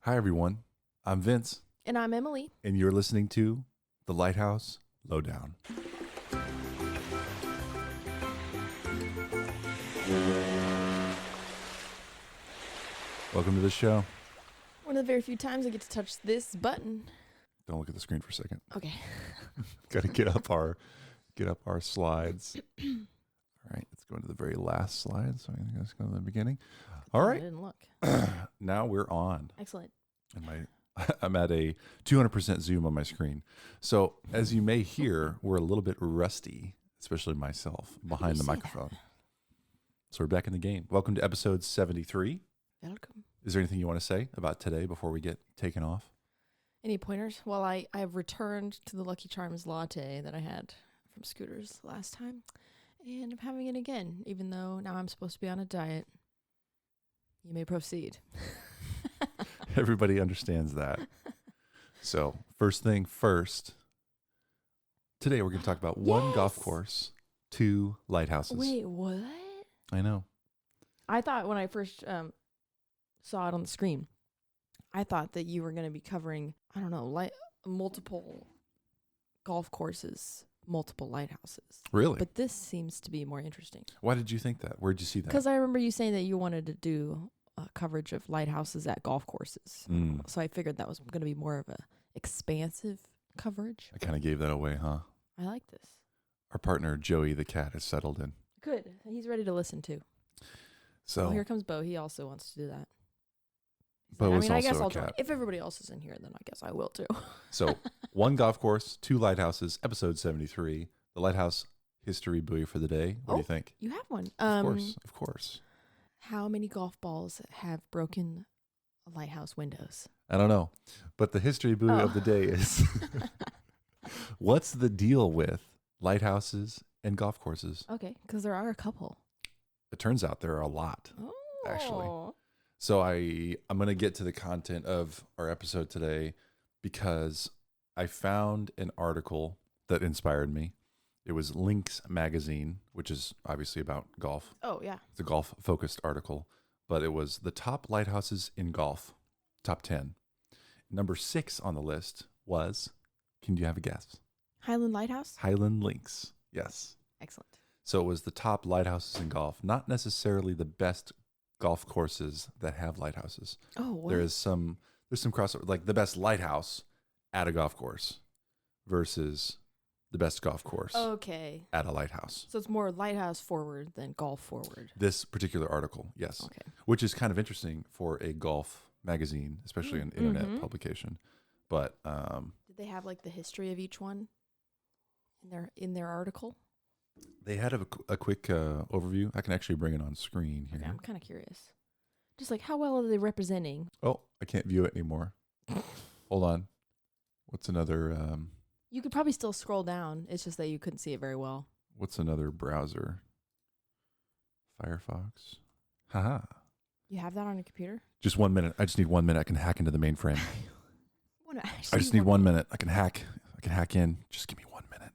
Hi, everyone. I'm Vince, And I'm Emily. and you're listening to the Lighthouse Lowdown. Welcome to the show. One of the very few times I get to touch this button. Don't look at the screen for a second. Okay. Got to get up our slides. All right, let's go into the very last slide. So let's go to the beginning. All I right, didn't look. now we're on. Excellent. And I'm at a 200% zoom on my screen. So as you may hear, we're a little bit rusty, especially myself, behind the microphone. So we're back in the game. Welcome to episode 73. Welcome. Is there anything you want to say about today before we get taken off? Any pointers? Well, I have returned to the Lucky Charms latte that I had from Scooters last time. And I'm having it again, even though now I'm supposed to be on a diet. You may proceed. Everybody understands that. So first thing first, today we're going to talk about one golf course, 2 lighthouses. Wait, what? I know. I thought when I first saw it on the screen, I thought that you were going to be covering, I don't know, multiple golf courses, multiple lighthouses. Really? But this seems to be more interesting. Why did you think that? Where'd you see that? Because I remember you saying that you wanted to do coverage of lighthouses at golf courses. So I figured that was going to be more of a expansive coverage. I kind of gave that away, huh? I like this. Our partner, Joey the cat, has settled in. Good. He's ready to listen too. So Oh, here comes Bo. He also wants to do that. Bo is I guess also a I'll join. cat. If everybody else is in here, then I guess I will too. So one golf course, 2 lighthouses, episode 73, the lighthouse history buoy for the day. What do you think? You have one. Of course. How many golf balls have broken lighthouse windows? I don't know. But the history buoy of the day is what's the deal with lighthouses and golf courses? Okay, because there are a couple. It turns out there are a lot, actually. So I'm going to get to the content of our episode today because I found an article that inspired me. It was Links magazine, which is obviously about golf. Oh, yeah. It's a golf-focused article, but it was the top lighthouses in golf, top 10. Number 6 on the list was, can you have a guess? Highland Lighthouse? Highland Links, yes. Excellent. So it was the top lighthouses in golf, not necessarily the best golf courses that have lighthouses. Oh, what? There's some crossover, like the best lighthouse at a golf course versus the best golf course at a lighthouse. So it's more lighthouse forward than golf forward. This particular article, yes. Okay. Which is kind of interesting for a golf magazine, especially an internet publication. But did they have like the history of each one in their article? they had a quick overview. I can actually bring it on screen here. Okay, I'm kind of curious. Just like how well are they representing? Oh, I can't view it anymore. Hold on. What's another You could probably still scroll down. It's just that you couldn't see it very well. what's another browser? Firefox. Haha. You have that on your computer? Just 1 minute. I just need 1 minute. I can hack into the mainframe. I just need 1 minute. I can hack in. Just give me 1 minute.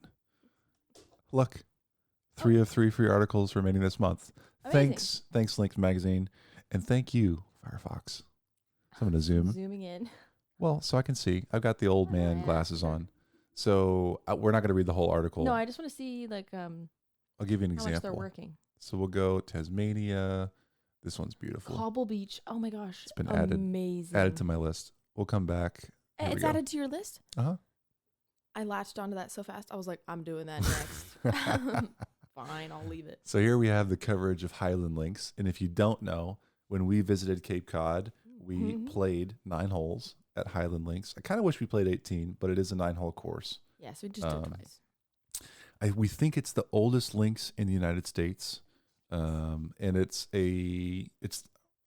Look. 3 of 3 free articles remaining this month. Amazing. Thanks, Links Magazine. And thank you, Firefox. So I'm going to zoom. Zooming in. Well, so I can see. I've got the old man glasses on. So we're not going to read the whole article. No, I just want to see like I'll give you an how example. much they're working. So we'll go Tasmania. This one's beautiful. Cobble Beach. Oh my gosh. It's been amazing. added to my list. We'll come back. Here It's we go. added to your list? Uh-huh. I latched onto that so fast. I was like, I'm doing that next. Fine, I'll leave it. So here we have the coverage of Highland Links. And if you don't know, when we visited Cape Cod, we played 9 holes at Highland Links. I kind of wish we played 18, but it is a 9-hole course. Yes, we just did twice. We think it's the oldest links in the United States. And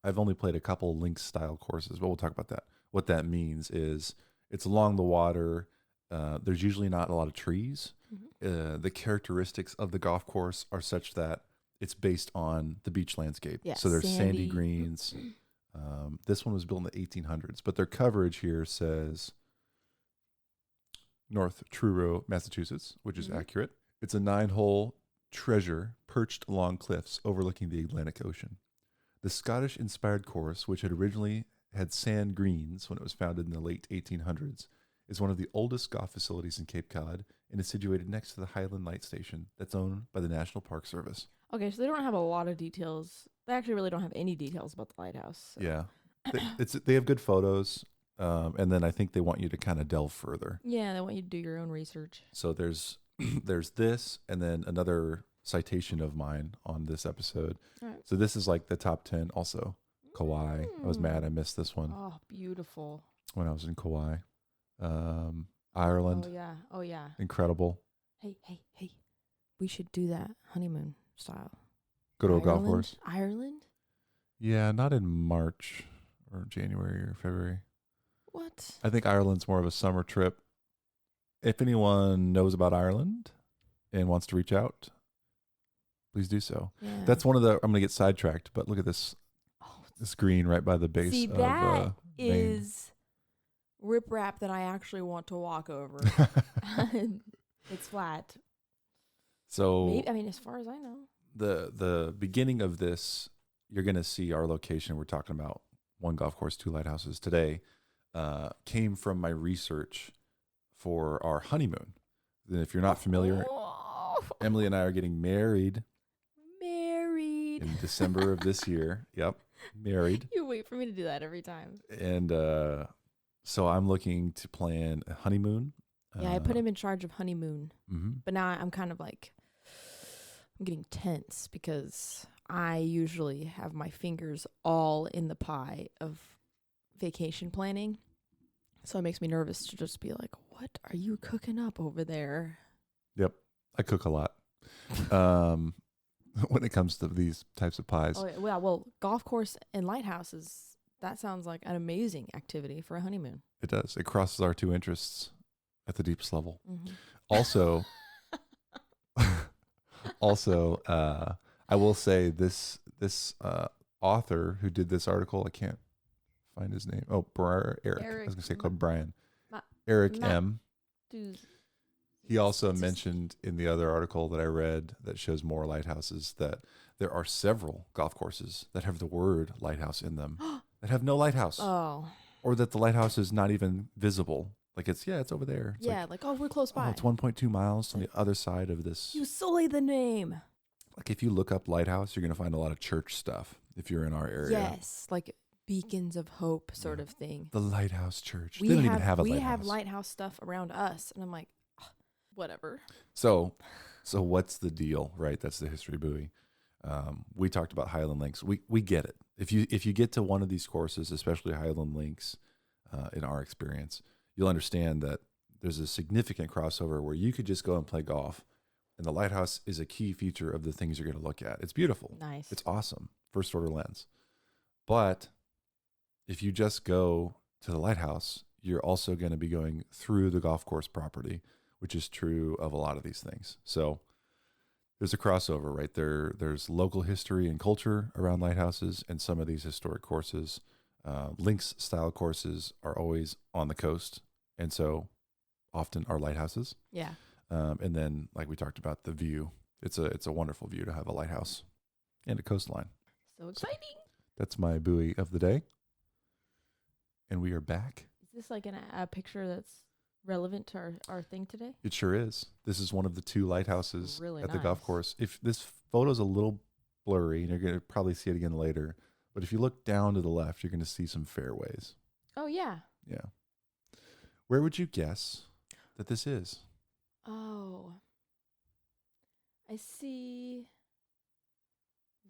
I've only played a couple links style courses, but we'll talk about that. What that means is it's along the water. There's usually not a lot of trees. The characteristics of the golf course are such that it's based on the beach landscape. Yeah, so there's sandy greens. This one was built in the 1800s, but their coverage here says North Truro, Massachusetts, which is accurate. It's a 9-hole treasure perched along cliffs overlooking the Atlantic Ocean. The Scottish-inspired course, which had originally had sand greens when it was founded in the late 1800s, is one of the oldest golf facilities in Cape Cod and is situated next to the Highland Light Station that's owned by the National Park Service. Okay, so they don't have a lot of details. They actually really don't have any details about the lighthouse. So. Yeah. They have good photos, and then I think they want you to kind of delve further. Yeah, they want you to do your own research. So there's this, and then another citation of mine on this episode. Right. So this is like the top 10 also. Kauai. I was mad I missed this one. Oh, beautiful. When I was in Kauai. Ireland. Oh, yeah. Incredible. Hey. We should do that honeymoon style. Go to a golf course. Ireland? Yeah, not in March or January or February. What? I think Ireland's more of a summer trip. If anyone knows about Ireland and wants to reach out, please do so. Yeah. That's one of the, I'm going to get sidetracked, but look at this. This green right by the base See, of that Maine. is riprap that I actually want to walk over. It's flat. So Maybe, I mean, as far as I know. The beginning of this, you're going to see our location. We're talking about one golf course, 2 lighthouses today, came from my research for our honeymoon. And if you're not familiar, Emily and I are getting married in December of this year. Yep. Married. You wait for me to do that every time. And so I'm looking to plan a honeymoon. Yeah, I put him in charge of honeymoon. Mm-hmm. But now I'm kind of like, I'm getting tense because I usually have my fingers all in the pie of vacation planning. So it makes me nervous to just be like, what are you cooking up over there? Yep. I cook a lot. When it comes to these types of pies. Oh, yeah. Well, golf course and lighthouses, that sounds like an amazing activity for a honeymoon. It does. It crosses our 2 interests at the deepest level. Mm-hmm. Also, I will say this author who did this article, I can't find his name. Oh, Eric. I was going to say called Brian. Eric M. He also mentioned in the other article that I read that shows more lighthouses that there are several golf courses that have the word lighthouse in them that have no lighthouse. Oh. Or that the lighthouse is not even visible. Like it's over there. It's we're close by. Oh, it's 1.2 miles on the other side of this. You sully the name. Like if you look up lighthouse, you're going to find a lot of church stuff if you're in our area. Yes, like beacons of hope sort of thing. The Lighthouse Church. They don't even have a lighthouse. We have lighthouse stuff around us. And I'm like, whatever. So what's the deal, right? That's the history buoy. We talked about Highland Links. We get it. If you get to one of these courses, especially Highland Links, in our experience, you'll understand that there's a significant crossover where you could just go and play golf, and the lighthouse is a key feature of the things you're going to look at. It's beautiful. Nice. It's awesome. First order lens. But if you just go to the lighthouse, you're also going to be going through the golf course property, which is true of a lot of these things. So there's a crossover right there. There's local history and culture around lighthouses, and some of these historic courses, links style courses, are always on the coast, and so often are lighthouses. Yeah. And then, like we talked about, the view. It's a wonderful view to have a lighthouse and a coastline. So exciting. That's my buoy of the day. And we are back. Is this like a picture that's relevant to our thing today? It sure is. This is one of the 2 lighthouses really at the nice. golf course. If this photo's a little blurry, and you're going to probably see it again later, but if you look down to the left, you're going to see some fairways. Oh, yeah. Yeah. Where would you guess that this is? Oh. I see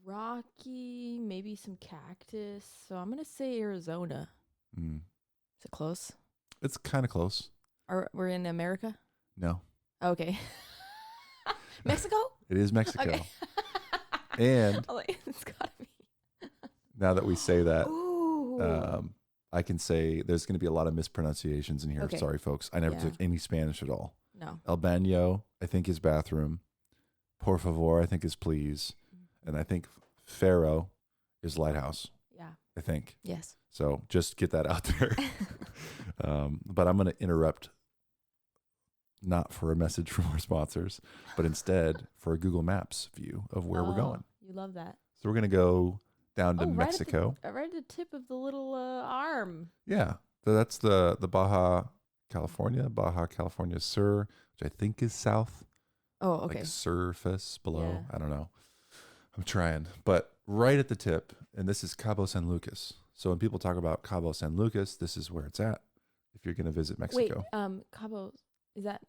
rocky, maybe some cactus. So I'm going to say Arizona. Mm. Is it close? It's kind of close. We're in America? No. Okay. Mexico? It is Mexico. Okay. And it's got to be. Now that we say that, Ooh. I can say there's going to be a lot of mispronunciations in here. Okay. Sorry, folks. I never took any Spanish at all. No. El baño, I think, is bathroom. Por favor, I think, is please. And I think Faro is lighthouse. Yeah. I think. Yes. So just get that out there. But I'm going to interrupt, not for a message from our sponsors, but instead for a Google Maps view of where we're going. You love that. So we're going to go down to Oh, Mexico. Right at the tip of the little arm. Yeah. So that's the Baja California Sur, which I think is south. Oh, okay. Like surface below. Yeah. I don't know. I'm trying. But right at the tip, and this is Cabo San Lucas. So when people talk about Cabo San Lucas, this is where it's at if you're going to visit Mexico. Wait, Cabo, is that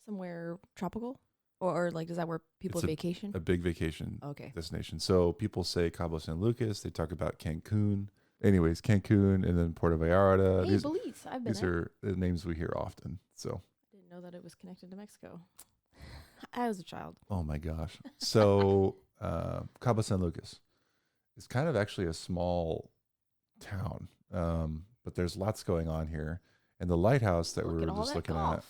somewhere tropical? Or like, is that where people vacation? A big vacation Okay. destination. So people say Cabo San Lucas. They talk about Cancun. Anyways, Cancun and then Puerto Vallarta. Hey, Belize. I've been These are the names we hear often. So I didn't know that it was connected to Mexico. I was a child. oh my gosh. So Cabo San Lucas is kind of actually a small town, but there's lots going on here. And the lighthouse that we were just looking at.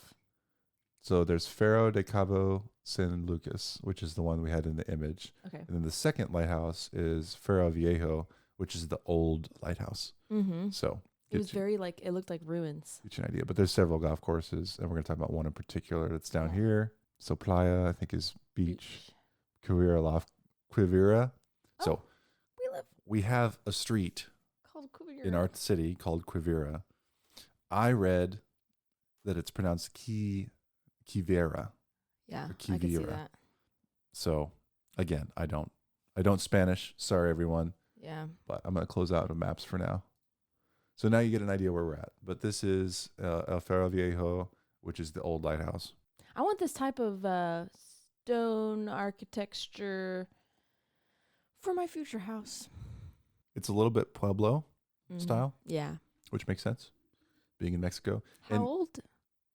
So there's Faro de Cabo San Lucas, which is the one we had in the image. Okay. And then the second lighthouse is Faro Viejo, which is the old lighthouse. Mm-hmm. So it was very like, it looked like ruins. Get you an idea. But there's several golf courses, and we're going to talk about one in particular that's down here. So Playa, I think, is beach. Quivira. Oh, So we have a street called Quivira in our city called Quivira. I read that it's pronounced Quivira. Yeah, or I can see that. So again, I don't Spanish. Sorry, everyone. Yeah. But I'm going to close out of maps for now. So now you get an idea where we're at. But this is El Faro Viejo, which is the old lighthouse. I want this type of stone architecture for my future house. It's a little bit Pueblo style. Yeah. Which makes sense, being in Mexico. How old?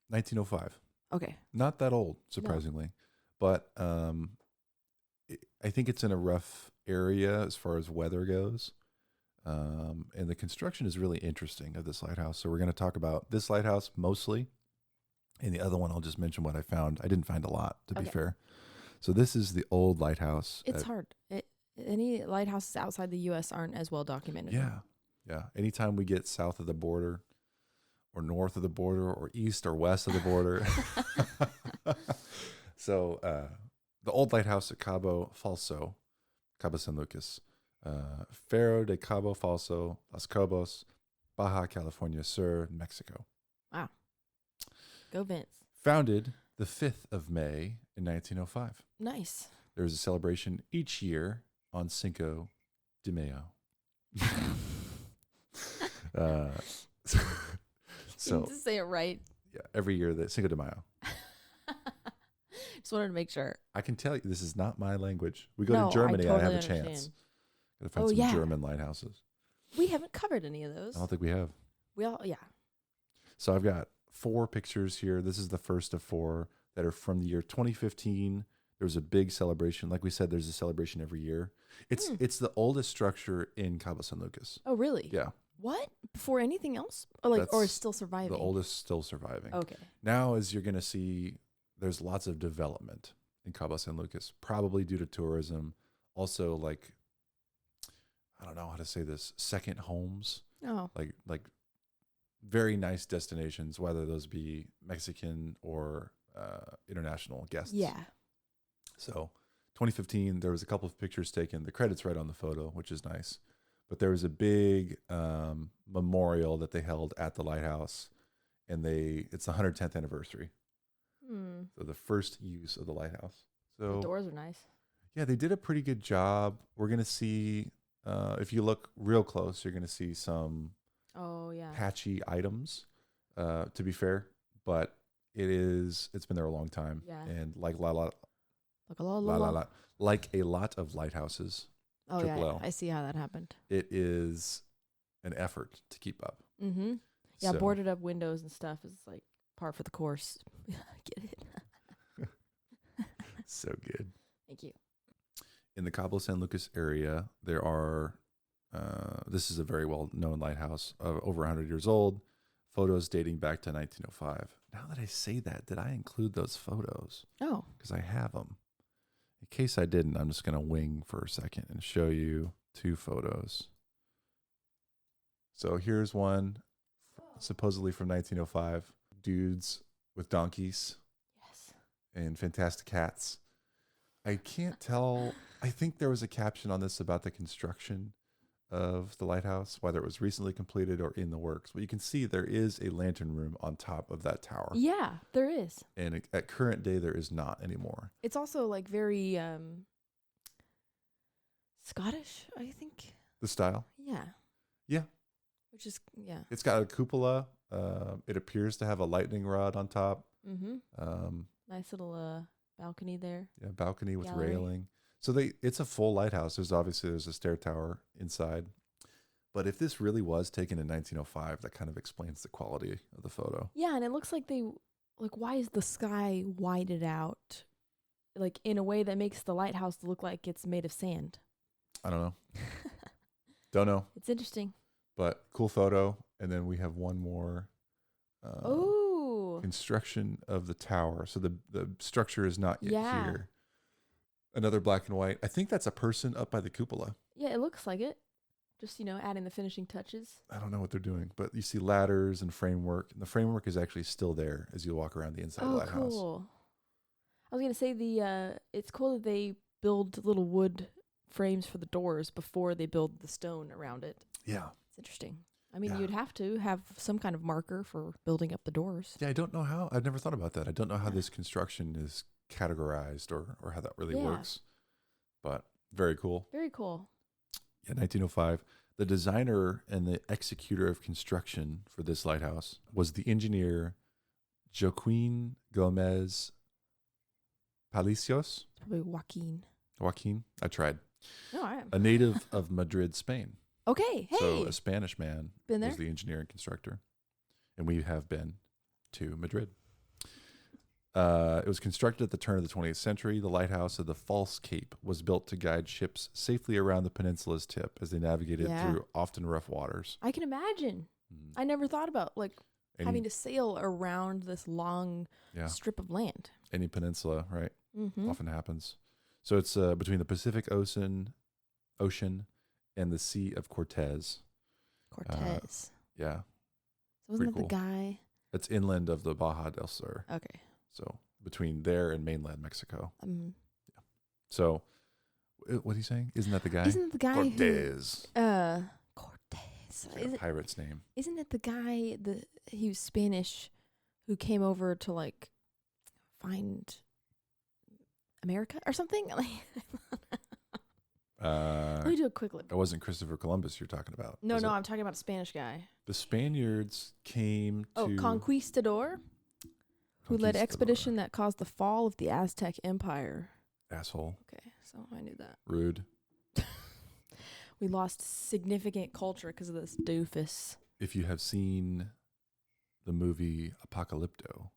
1905. Okay. Not that old, surprisingly. No. But I think it's in a rough area as far as weather goes. And the construction is really interesting of this lighthouse. So we're going to talk about this lighthouse mostly. And the other one, I'll just mention what I found. I didn't find a lot, to be fair. So this is the old lighthouse. It's hard. Any lighthouses outside the U.S. aren't as well documented. Yeah. Yeah. Anytime we get south of the border or north of the border or east or west of the border. So the old lighthouse at Cabo San Lucas, Faro de Cabo Falso, Los Cabos, Baja California Sur, Mexico. Wow. Go Vince. Founded the 5th of May in 1905. Nice. There's a celebration each year on Cinco de Mayo. So to say it right. Yeah, every year that Cinco de Mayo. Just wanted to make sure. I can tell you this is not my language. We go to Germany, I have a chance. Gotta find some German lighthouses. We haven't covered any of those. I don't think we have. Yeah. So I've got 4 pictures here. This is the first of 4 that are from the year 2015. There was a big celebration. Like we said, there's a celebration every year. It's the oldest structure in Cabo San Lucas. Oh, really? Yeah. What? Before anything else? Or is still surviving? The oldest still surviving. Okay. Now, as you're going to see, there's lots of development in Cabo San Lucas, probably due to tourism. Also, like, I don't know how to say this, second homes. Oh. Like very nice destinations, whether those be Mexican or international guests. Yeah. So 2015, there was a couple of pictures taken. The credit's right on the photo, which is nice. But there was a big memorial that they held at the lighthouse, and it's the 110th anniversary. So the first use of the lighthouse. So the doors are nice. Yeah, they did a pretty good job. We're going to see, if you look real close, you're going to see some patchy items, to be fair. But it's been there a long time. Yeah. And like a lot of lighthouses. Oh, yeah. I see how that happened. It is an effort to keep up. Mm-hmm. Yeah, boarded up windows and stuff is like par for the course. Get it? So good. Thank you. In the Cabo San Lucas area, there are, this is a very well-known lighthouse, over 100 years old, photos dating back to 1905. Now that I say that, did I include those photos? Oh. Because I have them. In case I didn't, I'm just going to wing for a second and show you 2 photos. So here's one, supposedly from 1905. Dudes with donkeys. Yes. And fantastic hats. I can't tell. I think there was a caption on this about the construction of the lighthouse, whether it was recently completed or in the works. But you can see there is a lantern room on top of that tower. Yeah, there is. And at current day, there is not anymore. It's also like very Scottish, I think. The style? Yeah. Yeah. Which is, yeah. It's got a cupola. It appears to have a lightning rod on top. Mm-hmm. Nice little balcony there. Yeah, balcony with Gallery. railing. So it's a full lighthouse. There's a stair tower inside. But if this really was taken in 1905, that kind of explains the quality of the photo. Yeah, and it looks like why is the sky whited out? Like in a way that makes the lighthouse look like it's made of sand. I don't know. Don't know. It's interesting. But cool photo. And then we have one more construction of the tower. So the structure is not yet here. Another black and white. I think that's a person up by the cupola. Yeah, it looks like it. Just, adding the finishing touches. I don't know what they're doing, but you see ladders and framework. And the framework is actually still there as you walk around the inside of the lighthouse. Cool. I was going to say it's cool that they build little wood frames for the doors before they build the stone around it. Yeah. It's interesting. I mean, you'd have to have some kind of marker for building up the doors. Yeah, I don't know how. I've never thought about that. I don't know how this construction is categorized or how that really works. But very cool. Very cool. Yeah, 1905. The designer and the executor of construction for this lighthouse was the engineer Joaquin Gomez Palacios. Probably Joaquin. Joaquin? I tried. No, I am. A native of Madrid, Spain. Okay, hey. So a Spanish man was the engineer and constructor. And we have been to Madrid. It was constructed at the turn of the 20th century. The lighthouse of the False Cape was built to guide ships safely around the peninsula's tip as they navigated through often rough waters. I can imagine. I never thought about having to sail around this long strip of land. Any peninsula, right? Mm-hmm. Often happens. So it's between the Pacific Ocean and the Sea of Cortez. Cortez. Yeah. So wasn't that the guy? It's inland of the Baja del Sur. Okay. So between there and mainland Mexico. Yeah. So what are you saying? Isn't that the guy? Isn't it the guy Cortez. Cortez. It's like a pirate's name. Isn't it the guy he was Spanish who came over to find America or something? Let me do a quick look. It wasn't Christopher Columbus you're talking about. No, I'm talking about a Spanish guy. The Spaniards came to... Conquistador, who led expedition that caused the fall of the Aztec Empire. Asshole. Okay, so I knew that. Rude. We lost significant culture because of this doofus. If you have seen the movie Apocalypto,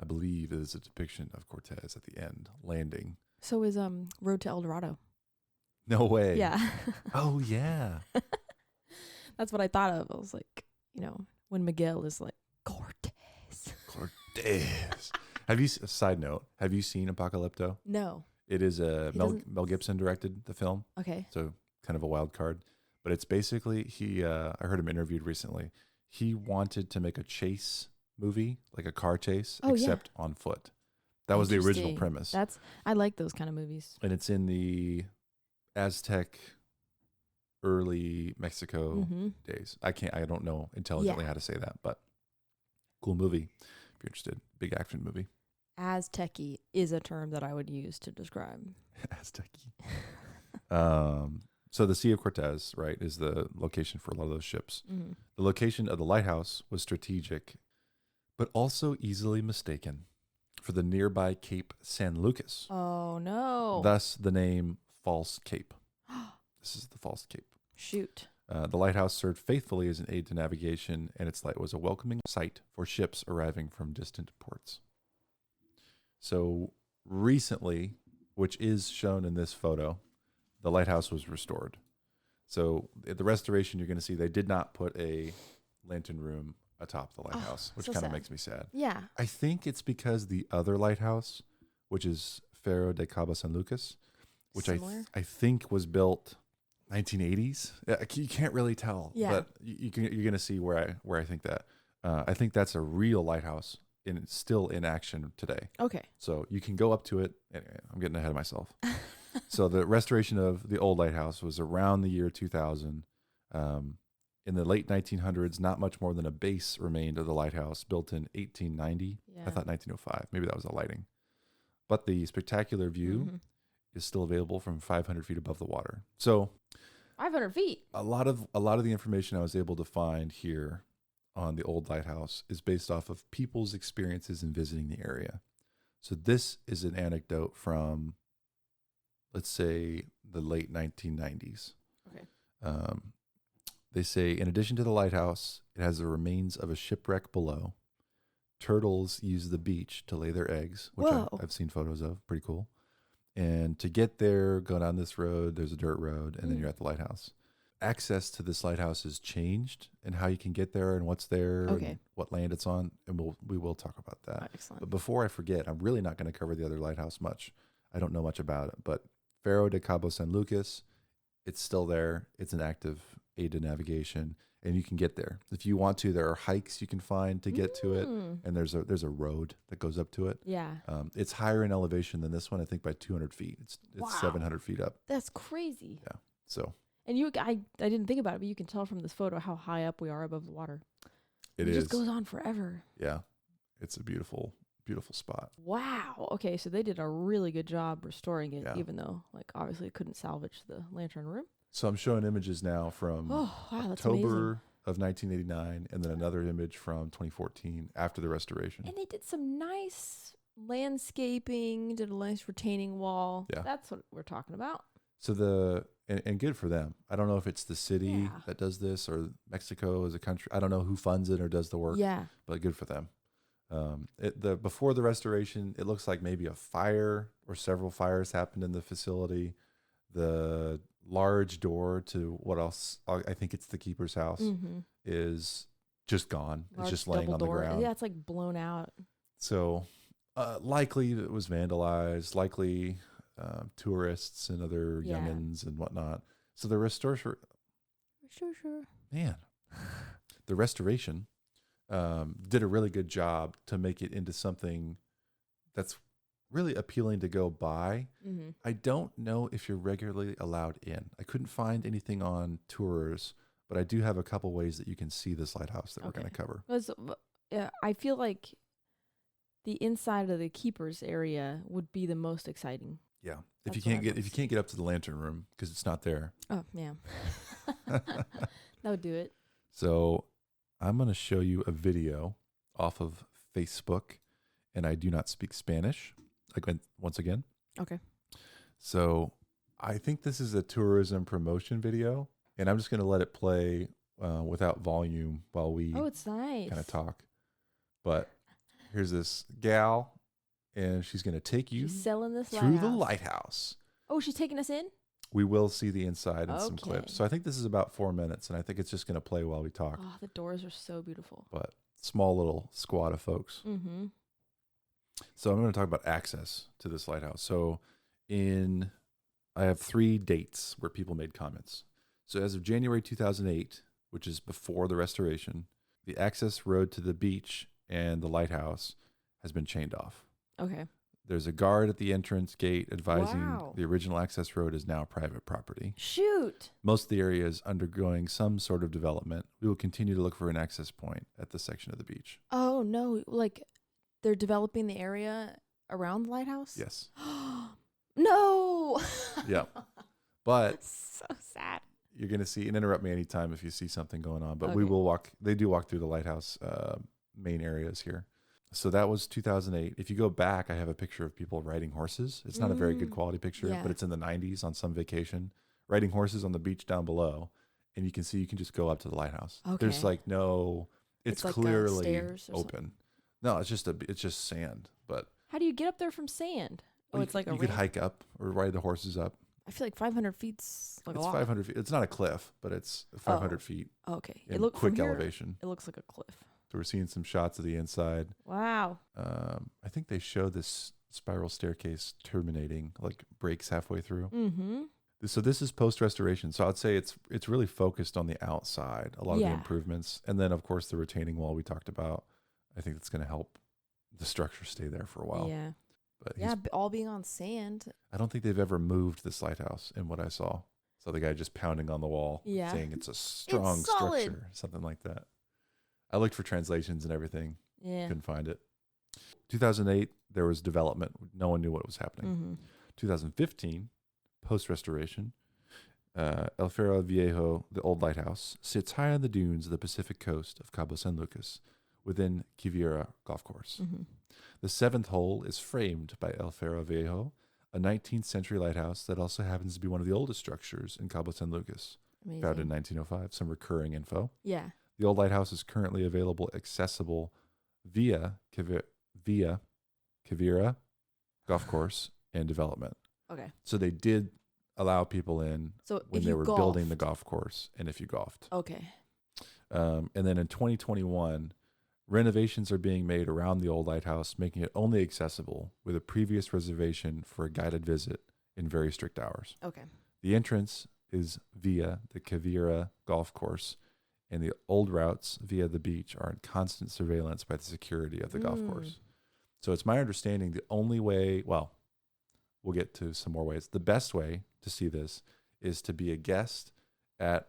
I believe it is a depiction of Cortez at the end, landing. So is Road to El Dorado. No way. Yeah. Oh, yeah. That's what I thought of. I was like, when Miguel is like, Cortez. Side note, have you seen Apocalypto? No. It is Mel Gibson directed the film. Okay. So kind of a wild card. But it's basically, I heard him interviewed recently. He wanted to make a chase movie, like a car chase, except on foot. That was the original premise. I like those kind of movies. And it's in the Aztec, early Mexico days. I don't know intelligently how to say that, but cool movie if you're interested. Big action movie. Aztec-y is a term that I would use to describe. Aztec-y. So the Sea of Cortez, right, is the location for a lot of those ships. Mm-hmm. The location of the lighthouse was strategic, but also easily mistaken for the nearby Cape San Lucas. Oh, no. Thus the name False Cape. This is the False Cape. Shoot. The lighthouse served faithfully as an aid to navigation, and its light was a welcoming sight for ships arriving from distant ports. So recently, which is shown in this photo, the lighthouse was restored. So at the restoration, you're going to see they did not put a lantern room atop the lighthouse, which kind of makes me sad. Yeah. I think it's because the other lighthouse, which is Faro de Cabo San Lucas, which I think was built 1980s. You can't really tell, but you're going to see where I think that. I think that's a real lighthouse still in action today. Okay. So you can go up to it. Anyway, I'm getting ahead of myself. So the restoration of the old lighthouse was around the year 2000. In the late 1900s, not much more than a base remained of the lighthouse, built in 1890. Yeah. I thought 1905. Maybe that was the lighting. But the spectacular view is still available from 500 feet above the water. So 500 feet. a lot of the information I was able to find here on the old lighthouse is based off of people's experiences in visiting the area. So this is an anecdote from, let's say, the late 1990s. Okay. They say, in addition to the lighthouse, it has the remains of a shipwreck below. Turtles use the beach to lay their eggs, which I've seen photos of. Pretty cool. And to get there, go down this road, there's a dirt road, and then you're at the lighthouse. Access to this lighthouse has changed, and how you can get there and what's there and what land it's on, and we will talk about that. Excellent. But before I forget, I'm really not going to cover the other lighthouse much. I don't know much about it, but Faro de Cabo San Lucas, it's still there. It's an active aid to navigation, and you can get there. If you want to, there are hikes you can find to get to it, and there's a road that goes up to it. Yeah. It's higher in elevation than this one, I think by 200 feet. It's 700 feet up. That's crazy. Yeah. So. And I didn't think about it, but you can tell from this photo how high up we are above the water. It just goes on forever. Yeah. It's a beautiful, beautiful spot. Wow. Okay, so they did a really good job restoring it, even though, like, obviously it couldn't salvage the lantern room. So I'm showing images now from October of 1989, and then another image from 2014 after the restoration. And they did some nice landscaping, did a nice retaining wall. Yeah. That's what we're talking about. So and good for them. I don't know if it's the city that does this or Mexico as a country. I don't know who funds it or does the work. Yeah. But good for them. Before the restoration, it looks like maybe a fire or several fires happened in the facility. The large door to what else? I think it's the keeper's house is just gone. It's just laying on the ground. Yeah, it's like blown out. So likely it was vandalized. Likely tourists and other youngins and whatnot. So the restoration, man, the restoration did a really good job to make it into something that's really appealing to go by. I don't know if you're regularly allowed in. I couldn't find anything on tours, but I do have a couple ways that you can see this lighthouse that we're going to cover. I feel like the inside of the keeper's area would be the most exciting. Yeah, if you can't get up to the lantern room because it's not there. Oh yeah, that would do it. So I'm going to show you a video off of Facebook, and I do not speak Spanish. Once again. Okay. So I think this is a tourism promotion video, and I'm just going to let it play without volume while we it's nice. kind of talk. But here's this gal, and she's going to take you selling this through the lighthouse. Oh, she's taking us in? We will see the inside in some clips. So I think this is about 4 minutes, and I think it's just going to play while we talk. Oh, the doors are so beautiful. But small little squad of folks. Mm-hmm. So I'm going to talk about access to this lighthouse. So I have 3 dates where people made comments. So as of January 2008, which is before the restoration, the access road to the beach and the lighthouse has been chained off. Okay. There's a guard at the entrance gate advising the original access road is now private property. Shoot. Most of the area is undergoing some sort of development. We will continue to look for an access point at this section of the beach. Oh, no. Like, they're developing the area around the lighthouse? Yes. No. Yeah. But so sad. You're going to see, and interrupt me anytime if you see something going on, but they do walk through the lighthouse main areas here. So that was 2008. If you go back, I have a picture of people riding horses. It's not a very good quality picture, but it's in the 90s on some vacation, riding horses on the beach down below. And you can see, you can just go up to the lighthouse. Okay. There's like no, it's like clearly open. No, it's just sand. But how do you get up there from sand? Oh, it's like you could hike up or ride the horses up. I feel like 500 feet's like it's a lot. 500 feet. It's not a cliff, but it's 500 feet. Okay. It looks quick elevation. It looks like a cliff. So we're seeing some shots of the inside. Wow. I think they show this spiral staircase terminating, like breaks halfway through. Mm-hmm. So this is post-restoration. So I'd say it's really focused on the outside, a lot of the improvements. And then, of course, the retaining wall we talked about. I think that's going to help the structures stay there for a while. Yeah. But Yeah, all being on sand. I don't think they've ever moved this lighthouse in what I saw. So the guy just pounding on the wall, saying it's a strong structure, something like that. I looked for translations and everything. Yeah. Couldn't find it. 2008, there was development. No one knew what was happening. 2015, post-restoration, El Faro Viejo, the old lighthouse, sits high on the dunes of the Pacific coast of Cabo San Lucas within Quivira Golf Course. The seventh hole is framed by El Faro Viejo, a 19th century lighthouse that also happens to be one of the oldest structures in Cabo San Lucas. Amazing. Founded in 1905. Some recurring info. Yeah. The old lighthouse is currently accessible via Quivira Golf Course and development. Okay. So they did allow people in when they were building the golf course and if you golfed. Okay. And then in 2021, renovations are being made around the old lighthouse, making it only accessible with a previous reservation for a guided visit in very strict hours. Okay. The entrance is via the Quivira Golf Course, and the old routes via the beach are in constant surveillance by the security of the golf course. So it's my understanding the only way, well, we'll get to some more ways. The best way to see this is to be a guest at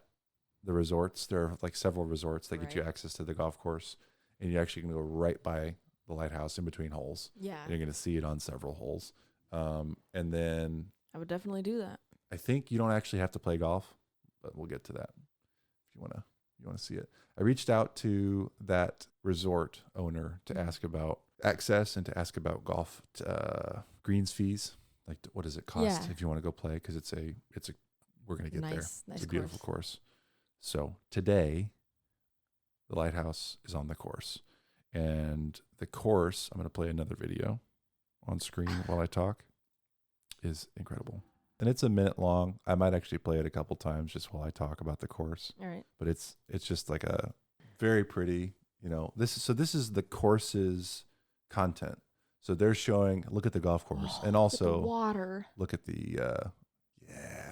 the resorts. There are like several resorts that get you access to the golf course, and you actually can go right by the lighthouse in between holes. Yeah. And you're going to see it on several holes. And then I would definitely do that. I think you don't actually have to play golf, but we'll get to that if you want to see it. I reached out to that resort owner to ask about access and to ask about golf greens fees. Like, what does it cost if you want to go play? Because we're going to get there. Nice It's a beautiful course. So today, the lighthouse is on the course. And the course, I'm going to play another video on screen while I talk, is incredible. And it's a minute long. I might actually play it a couple times just while I talk about the course. All right. But it's just like a very pretty, this is the course's content. So they're showing, look at the golf course, and also the water. Look at the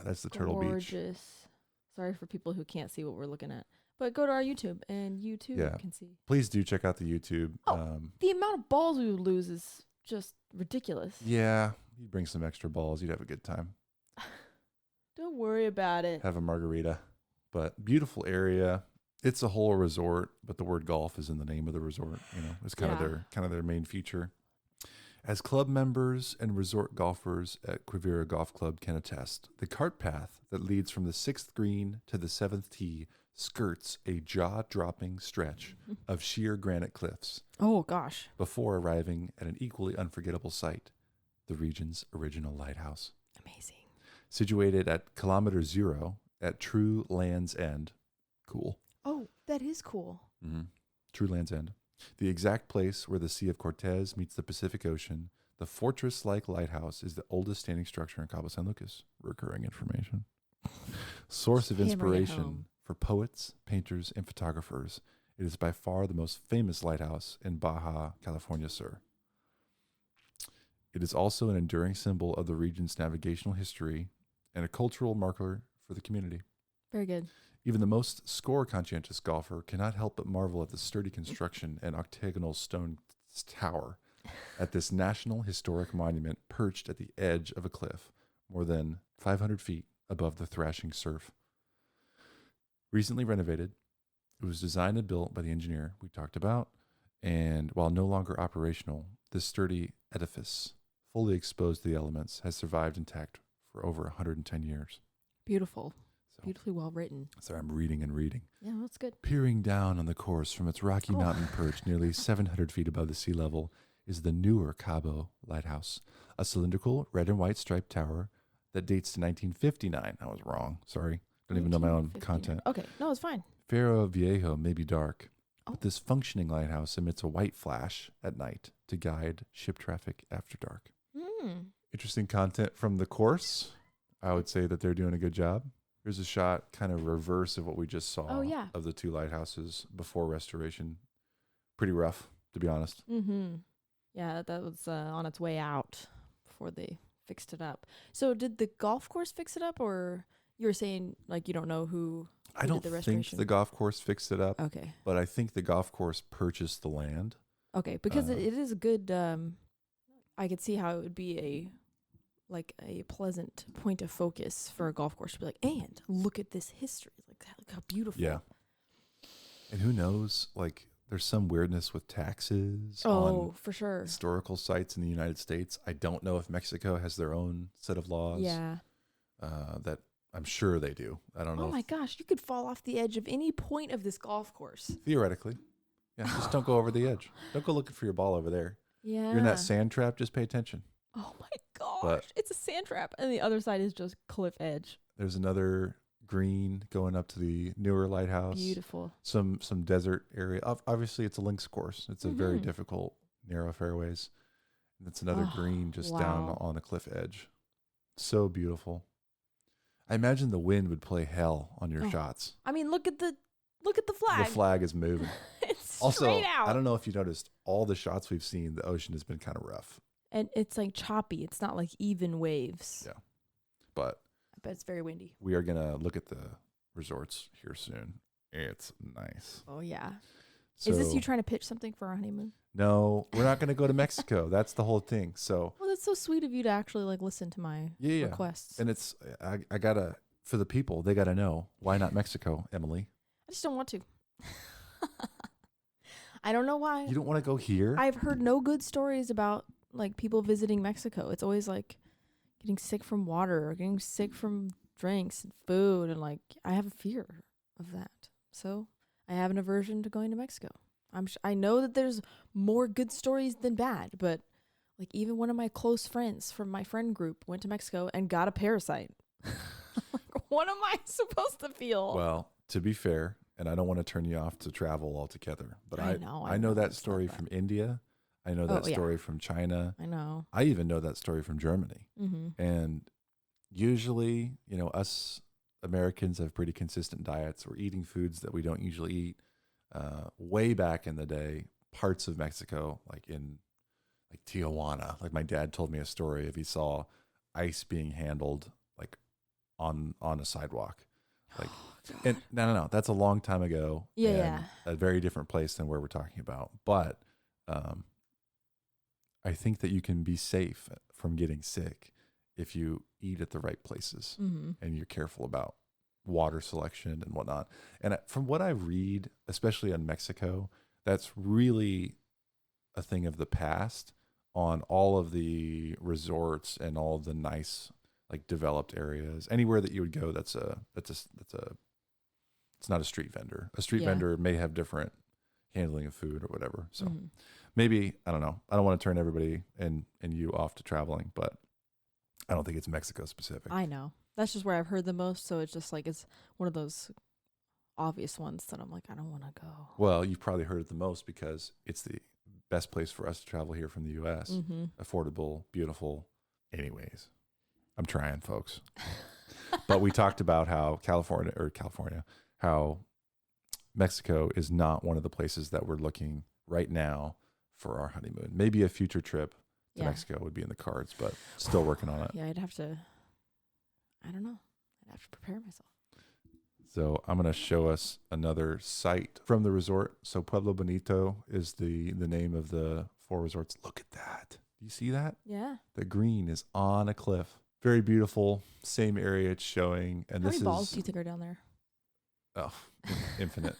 that's the Turtle Beach. Gorgeous. Sorry for people who can't see what we're looking at. But go to our YouTube and you too can see. Please do check out the YouTube. The amount of balls we would lose is just ridiculous. Yeah, you'd bring some extra balls. You'd have a good time. Don't worry about it. Have a margarita. But beautiful area. It's a whole resort, but the word golf is in the name of the resort. It's kind of their main feature. As club members and resort golfers at Quivira Golf Club can attest, the cart path that leads from the 6th green to the 7th tee skirts a jaw-dropping stretch of sheer granite cliffs. Oh, gosh. Before arriving at an equally unforgettable site, the region's original lighthouse. Amazing. Situated at kilometer 0 at True Land's End. Cool. Oh, that is cool. Mm-hmm. True Land's End. The exact place where the Sea of Cortez meets the Pacific Ocean, the fortress-like lighthouse is the oldest standing structure in Cabo San Lucas. Recurring information. Source of inspiration for poets, painters, and photographers. It is by far the most famous lighthouse in Baja California Sur. It is also an enduring symbol of the region's navigational history and a cultural marker for the community. Very good. Even the most score-conscientious golfer cannot help but marvel at the sturdy construction and octagonal stone tower at this national historic monument perched at the edge of a cliff more than 500 feet above the thrashing surf. Recently renovated, it was designed and built by the engineer we talked about, and while no longer operational, this sturdy edifice, fully exposed to the elements, has survived intact for over 110 years. Beautiful. Beautifully well written. So I'm reading and reading. Yeah, that's good. Peering down on the course from its rocky mountain perch nearly 700 feet above the sea level is the newer Cabo Lighthouse, a cylindrical red and white striped tower that dates to 1959. I was wrong. Sorry. Don't even know my own content. Okay. No, it's fine. Faro Viejo may be dark, but this functioning lighthouse emits a white flash at night to guide ship traffic after dark. Interesting content from the course. I would say that they're doing a good job. Here's a shot kind of reverse of what we just saw of the two lighthouses before restoration. Pretty rough, to be honest. Mm-hmm. Yeah, that was on its way out before they fixed it up. So did the golf course fix it up, or you were saying like you don't know who I don't did the think restoration? the golf course fixed it up. Okay. But I think the golf course purchased the land. Okay, because it is a good. I could see how it would be a pleasant point of focus for a golf course to be like, and look at this history, like how beautiful. Yeah. And who knows? Like, there's some weirdness with taxes. Oh, for sure. Historical sites in the United States. I don't know if Mexico has their own set of laws. Yeah. That I'm sure they do. I don't know. Oh my gosh, you could fall off the edge of any point of this golf course. Theoretically. Yeah, just don't go over the edge. Don't go looking for your ball over there. Yeah. You're in that sand trap, just pay attention. Oh my gosh, it's a sand trap, and the other side is just cliff edge. There's another green going up to the newer lighthouse. Beautiful. Some desert area. Obviously, it's a links course. It's a very difficult, narrow fairways. And it's another green just down on a cliff edge. So beautiful. I imagine the wind would play hell on your shots. I mean, look at the flag. The flag is moving. It's also, straight out. I don't know if you noticed, all the shots we've seen, the ocean has been kind of rough. And it's like choppy. It's not like even waves. Yeah. But I bet it's very windy. we are going to look at the resorts here soon. It's nice. Oh, yeah. So, is this you trying to pitch something for our honeymoon? No, we're not going to go to Mexico. That's the whole thing. So, well, that's so sweet of you to actually like listen to my requests. And it's, I got to, for the people, they got to know, why not Mexico, Emily? I just don't want to. I don't know why. You don't want to go here? I've heard no good stories about like people visiting Mexico. It's always like getting sick from water or getting sick from drinks and food, and like I have a fear of that. So I have an aversion to going to Mexico. I know that there's more good stories than bad, but like even one of my close friends from my friend group went to Mexico and got a parasite. Like, what am I supposed to feel? Well, to be fair, and I don't want to turn you off to travel altogether, but I know that story from India. I know that story from China. I know. I even know that story from Germany. Mm-hmm. And usually, us Americans have pretty consistent diets. We're eating foods that we don't usually eat. Way back in the day, parts of Mexico, like in Tijuana, like my dad told me a story of he saw ice being handled like on a sidewalk. Like, and no, that's a long time ago. Yeah. A very different place than where we're talking about. But I think that you can be safe from getting sick if you eat at the right places and you're careful about water selection and whatnot. And from what I read, especially in Mexico, that's really a thing of the past on all of the resorts and all the nice, like developed areas. Anywhere that you would go, it's not a street vendor. A street vendor may have different handling of food or whatever. So maybe, I don't know. I don't want to turn everybody and you off to traveling, but I don't think it's Mexico specific. I know. That's just where I've heard the most. So it's just like, it's one of those obvious ones that I'm like, I don't want to go. Well, you've probably heard it the most because it's the best place for us to travel here from the U.S. Affordable, beautiful. Anyways, I'm trying, folks. But we talked about how how Mexico is not one of the places that we're looking right now for our honeymoon. Maybe a future trip to Mexico would be in the cards, but still working on it. Yeah, I'd have to prepare myself. So I'm going to show us another site from the resort. So Pueblo Bonito is the name of the 4 resorts. Look at that. Do you see that? Yeah. The green is on a cliff. Very beautiful. Same area it's showing. And how many balls do you think are down there? Oh, infinite.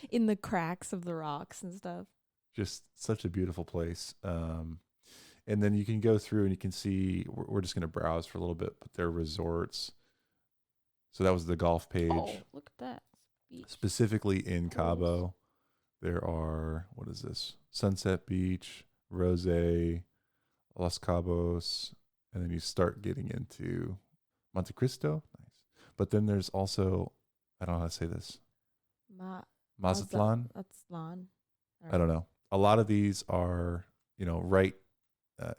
In the cracks of the rocks and stuff. Just such a beautiful place. And then you can go through and you can see, we're just going to browse for a little bit, but their resorts. So that was the golf page. Oh, look at that. Beach. Specifically in Cabo, there are, what is this? Sunset Beach, Rose, Los Cabos, and then you start getting into Monte Cristo. Nice. But then there's also, I don't know how to say this. Mazatlan? That's Lan. I don't know. A lot of these are, right.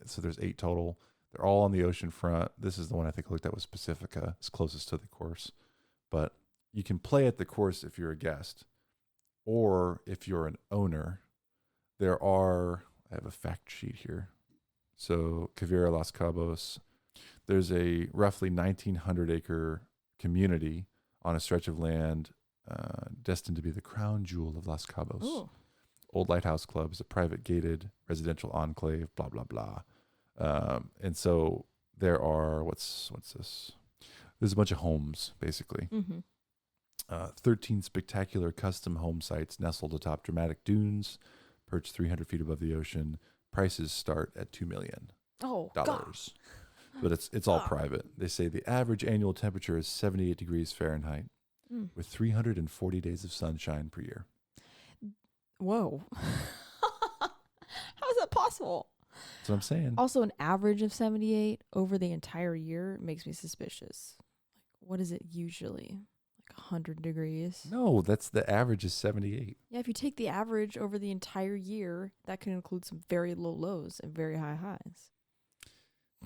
So there's 8 total. They're all on the ocean front. This is the one I think I looked at was Pacifica. It's closest to the course. But you can play at the course if you're a guest. Or if you're an owner, I have a fact sheet here. So Quivira Los Cabos, there's a roughly 1,900 acre community on a stretch of land destined to be the crown jewel of Los Cabos. Ooh. Old Lighthouse Club is a private gated residential enclave, blah, blah, blah. And so there are, what's this? There's a bunch of homes, basically. 13 spectacular custom home sites nestled atop dramatic dunes, perched 300 feet above the ocean. Prices start at $2 million. Oh, God. But it's all private. They say the average annual temperature is 78 degrees Fahrenheit with 340 days of sunshine per year. Whoa. How is that possible? That's what I'm saying. Also, an average of 78 over the entire year makes me suspicious. Like, what is it usually? Like 100 degrees? No, that's the average is 78. Yeah, if you take the average over the entire year, that can include some very low lows and very high highs.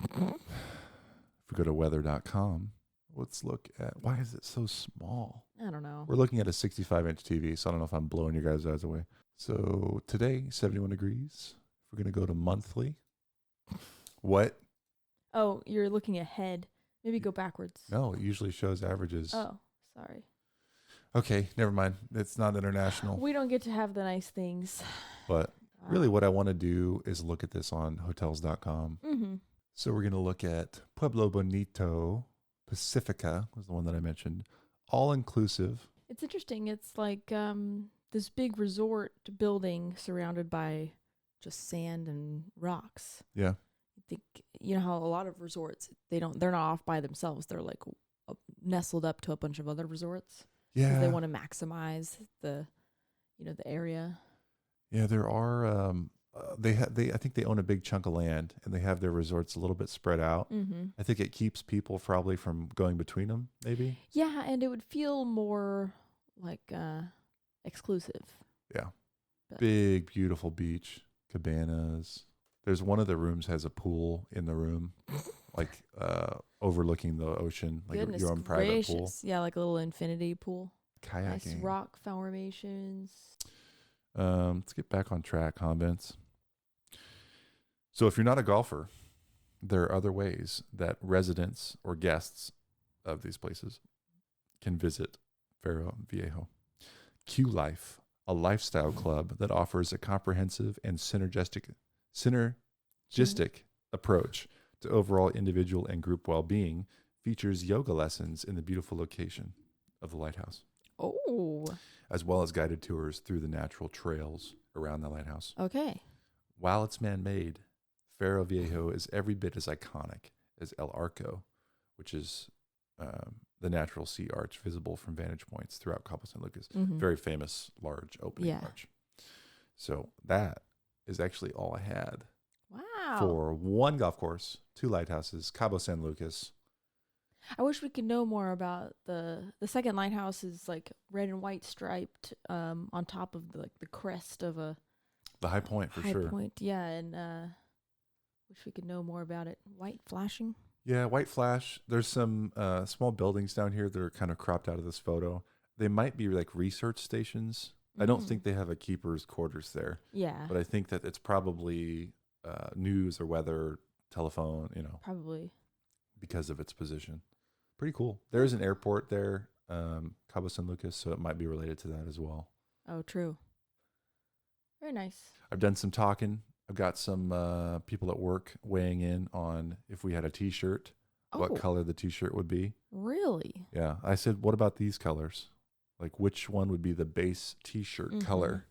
If we go to weather.com, let's look at, why is it so small? I don't know. We're looking at a 65-inch TV, so I don't know if I'm blowing your guys' eyes away. So today, 71 degrees. We're going to go to monthly. What? Oh, you're looking ahead. Maybe go backwards. No, it usually shows averages. Oh, sorry. Okay, never mind. It's not international. We don't get to have the nice things. But really what I want to do is look at this on hotels.com. So we're going to look at Pueblo Bonito Pacifica, was the one that I mentioned. All-inclusive. It's interesting. It's like this big resort building surrounded by just sand and rocks. Yeah. I think, you know how a lot of resorts, they're not off by themselves. They're like nestled up to a bunch of other resorts. Yeah. They want to maximize the area. Yeah, there are I think they own a big chunk of land and they have their resorts a little bit spread out. I think it keeps people probably from going between them, maybe. Yeah, and it would feel more like exclusive. Yeah. But big, beautiful beach, cabanas. There's one of the rooms has a pool in the room, like overlooking the ocean, like your own private pool. Yeah, like a little infinity pool. Kayaking. Nice rock formations. Let's get back on track, huh, Vince? So if you're not a golfer, there are other ways that residents or guests of these places can visit Faro Viejo. Q Life, a lifestyle club that offers a comprehensive and synergistic approach to overall individual and group well-being, features yoga lessons in the beautiful location of the lighthouse. Oh. As well as guided tours through the natural trails around the lighthouse. Okay. While it's man-made, Faro Viejo is every bit as iconic as El Arco, which is the natural sea arch visible from vantage points throughout Cabo San Lucas. Very famous, large opening arch. So that is actually all I had. Wow. For one golf course, 2 lighthouses, Cabo San Lucas. I wish we could know more about the second lighthouse. Is like red and white striped on top of the crest of the high point for sure. High point, yeah, and wish we could know more about it. White flashing. Yeah, white flash. There's some small buildings down here that are kind of cropped out of this photo. They might be like research stations. I don't think they have a keeper's quarters there. Yeah. But I think that it's probably news or weather, telephone, Probably. Because of its position. Pretty cool. There is an airport there, Cabo San Lucas, so it might be related to that as well. Oh, true. Very nice. I've done some talking. I've got some people at work weighing in on if we had a T-shirt, what color the T-shirt would be. Really? Yeah. I said, what about these colors? Like, which one would be the base T-shirt color?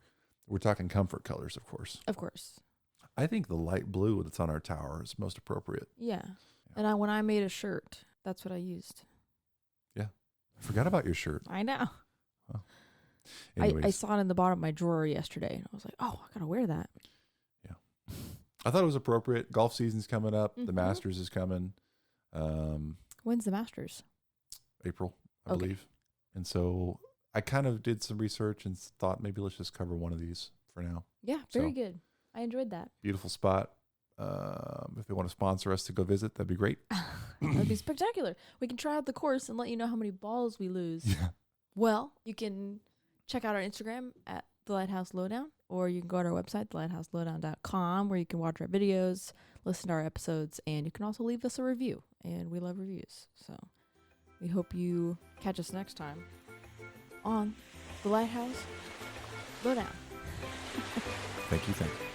We're talking comfort colors, of course. Of course. I think the light blue that's on our tower is most appropriate. Yeah. And when I made a shirt, that's what I used. Yeah. I forgot about your shirt. I know. Well, I saw it in the bottom of my drawer yesterday, and I was like, oh, I got to wear that. Yeah. I thought it was appropriate. Golf season's coming up. The Masters is coming. When's the Masters? April, I believe. And so I kind of did some research and thought maybe let's just cover one of these for now. Yeah, very good. I enjoyed that. Beautiful spot. If they want to sponsor us to go visit, that'd be great. That'd be spectacular. We can try out the course and let you know how many balls we lose. Yeah. Well, you can check out our Instagram at The Lighthouse Lowdown, or you can go to our website, thelighthouselowdown.com, where you can watch our videos, listen to our episodes, and you can also leave us a review. And we love reviews. So we hope you catch us next time on The Lighthouse Lowdown. Thank you.